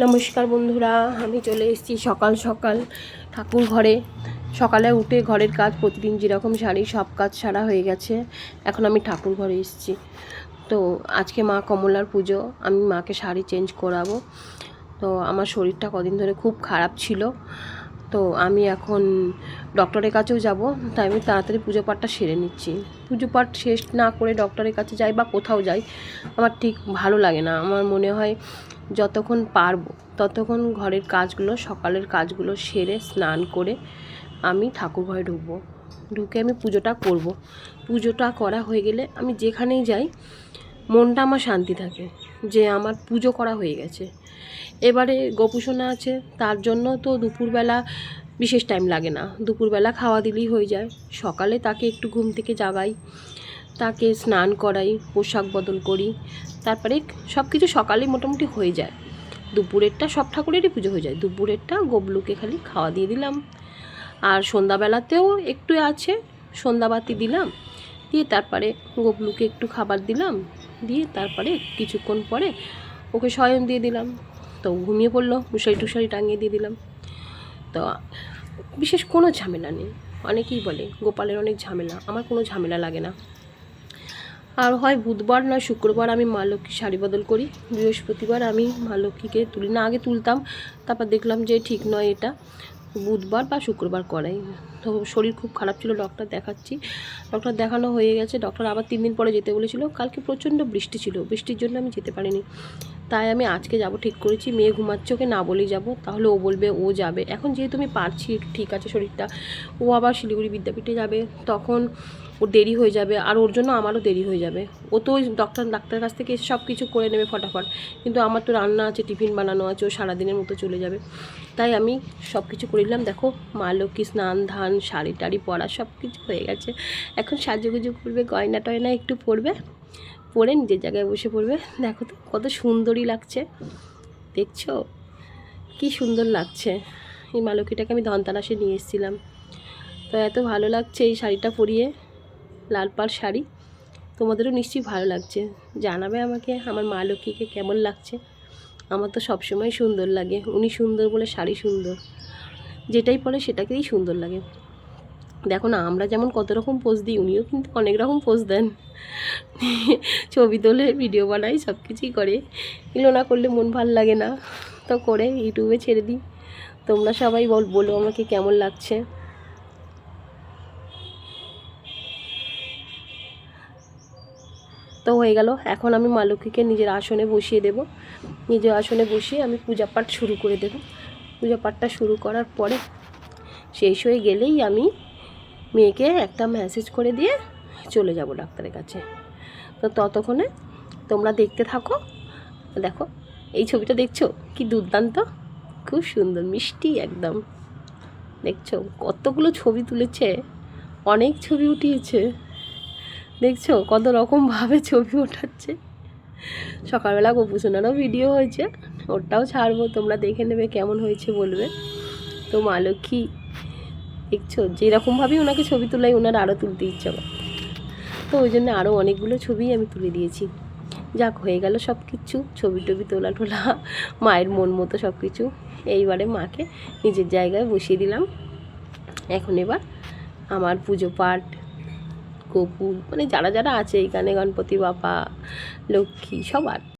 নমস্কার বন্ধুরা, আমি চলে এসেছি সকাল সকাল ঠাকুর ঘরে। সকালে উঠে ঘরের কাজ প্রতিদিন যেরকম সারি সব কাজ সারা হয়ে গেছে। এখন আমি ঠাকুর ঘরে এসেছি। তো আজকে মা কমলার পুজো, আমি মাকে শাড়ি চেঞ্জ করাবো। তো আমার শরীরটা কদিন ধরে খুব খারাপ ছিল, তো আমি এখন ডক্টরের কাছেও যাব, তাই আমি তাড়াতাড়ি পুজো পাঠটা সেরে নিচ্ছি। পুজো পাঠ শেষ না করে ডক্টরের কাছে যাই বা কোথাও যাই আমার ঠিক ভালো লাগে না। আমার মনে হয় যতক্ষণ পারবো ততক্ষণ ঘরের কাজগুলো, সকালের কাজগুলো সেরে স্নান করে আমি ঠাকুর ঘরে ঢুকবো। ঢুকে আমি পুজোটা করব। পুজোটা করা হয়ে গেলে আমি যেখানেই যাই মনটা আমার শান্তি থাকে যে আমার পুজো করা হয়ে গেছে। এবারে গোপুসোনা আছে, তার জন্য তো দুপুরবেলা বিশেষ টাইম লাগে না, দুপুরবেলা খাওয়া দিলেই হয়ে যায়। সকালে তাকে একটু ঘুম থেকে জাগাই, তাকে স্নান করাই, পোশাক বদল করি, তারপরে সব কিছু সকালেই মোটামুটি হয়ে যায়। দুপুরেরটা সব ঠাকুরেরই পুজো হয়ে যায়, দুপুরেরটা গবলুকে খালি খাওয়া দিয়ে দিলাম। আর সন্ধ্যাবেলাতেও একটু আছে, সন্ধ্যাবাতি দিলাম, দিয়ে তারপরে গবলুকে একটু খাবার দিলাম, দিয়ে তারপরে কিছুক্ষণ পরে ওকে শয়ন দিয়ে দিলাম। তো ঘুমিয়ে পড়লো, মশারি টুশারি টাঙিয়ে দিয়ে দিলাম। তো বিশেষ কোনো ঝামেলা নেই। অনেকেই বলে গোপালের অনেক ঝামেলা, আমার কোনো ঝামেলা লাগে না। আর হয় বুধবার নয় শুক্রবার আমি মা লক্ষ্মী শাড়ি বদল করি, বৃহস্পতিবার আমি মা লক্ষ্মীকে তুলি না। আগে তুলতাম, তারপর দেখলাম যে ঠিক নয়, এটা বুধবার বা শুক্রবার করাই। তো শরীর খুব খারাপ ছিল, ডক্টর দেখাচ্ছি, ডক্টর দেখানো হয়ে গেছে। ডক্টর আবার 3 দিন পরে যেতে বলেছিল। কালকে প্রচণ্ড বৃষ্টি ছিল, বৃষ্টির জন্য আমি যেতে পারিনি, তাই আমি আজকে যাব ঠিক করেছি। মেয়ে ঘুমাচ্ছে, ওকে না বলেই যাব, তাহলে ও বলবে ও যাবে। এখন যেহেতু আমি পারছি, ঠিক আছে শরীরটা, ও আবার শিলিগুড়ি বিদ্যাপীঠে যাবে, তখন ওর দেরি হয়ে যাবে, আর ওর জন্য আমারও দেরি হয়ে যাবে। ও তো ওই ডাক্তারের কাছ থেকে এসে সব কিছু করে নেবে ফটাফট, কিন্তু আমার তো রান্না আছে, টিফিন বানানো আছে, ও সারাদিনের মতো চলে যাবে। তাই আমি সব কিছু করে নিলাম। দেখো মা লক্ষ্মী স্নান ধান শাড়ি টাড়ি পরা সব কিছু হয়ে গেছে। এখন সাজুগুজু করবে, গয়না টয়না একটু পরবে, পরে নিজের জায়গায় বসে পড়বে। দেখো তো কত সুন্দরই লাগছে, দেখছো কি সুন্দর লাগছে। এই মা লক্ষ্মীটাকে আমি ধনতেরাসে নিয়ে এসেছিলাম, তো এত ভালো লাগছে এই শাড়িটা পরিয়ে, লাল পাড় শাড়ি। তোমাদেরও নিশ্চয়ই ভালো লাগছে, জানাবে আমাকে আমার মা লক্ষ্মীকে কেমন লাগছে। আমার তো সবসময় সুন্দর লাগে, উনি সুন্দর বলে শাড়ি সুন্দর, যেটাই পরে সেটাকেই সুন্দর লাগে। দেখো না, আমরা যেমন কত রকম পোজ দিই, উনিও কিন্তু অনেক রকম পোজ দেন। ছবি তোলে, ভিডিও বানাই, সব কিছুই করে। এগুলো না করলে মন ভাল লাগে না, তো করে ইউটিউবে ছেড়ে দিই। তোমরা সবাই বলো আমাকে কেমন লাগছে। তো হয়ে গেল, এখন আমি মা লক্ষ্মীকে নিজের আসনে বসিয়ে দেব। নিজের আসনে বসিয়ে আমি পূজা পাঠ শুরু করে দেব। পূজা পাঠটা শুরু করার পরে শেষ হয়ে গেলেই আমি মেয়েকে একটা মেসেজ করে দিয়ে চলে যাব ডাক্তারের কাছে। তো ততক্ষণে তোমরা দেখতে থাকো। দেখো এই ছবিটা দেখছো, কি দুর্দান্ত, খুব সুন্দর মিষ্টি একদম। দেখছো কতগুলো ছবি তুলেছে, অনেক ছবি উঠিয়েছে, দেখছো কত রকমভাবে ছবি ওঠাচ্ছে। সকালবেলা গোপুসোনারও ভিডিও হয়েছে, ওটাও ছাড়বো, তোমরা দেখে নেবে কেমন হয়েছে বলবে। তো মা লক্ষ্মী দেখছো যেরকমভাবেই ওনাকে ছবি তোলাই, ওনার আরও তুলতে ইচ্ছা করে, তো ওই জন্য আরও অনেকগুলো ছবি আমি তুলে দিয়েছি। যাক, হয়ে গেল সব কিছু, ছবি টবি তোলা টোলা, মায়ের মন মতো সব কিছু। এইবারে মাকে নিজের জায়গায় বসিয়ে দিলাম। এখন এবার আমার পুজো পাঠ, গোপু মানে যারা যারা আছে এখানে, গণপতি বাবা, লক্ষ্মী, সবার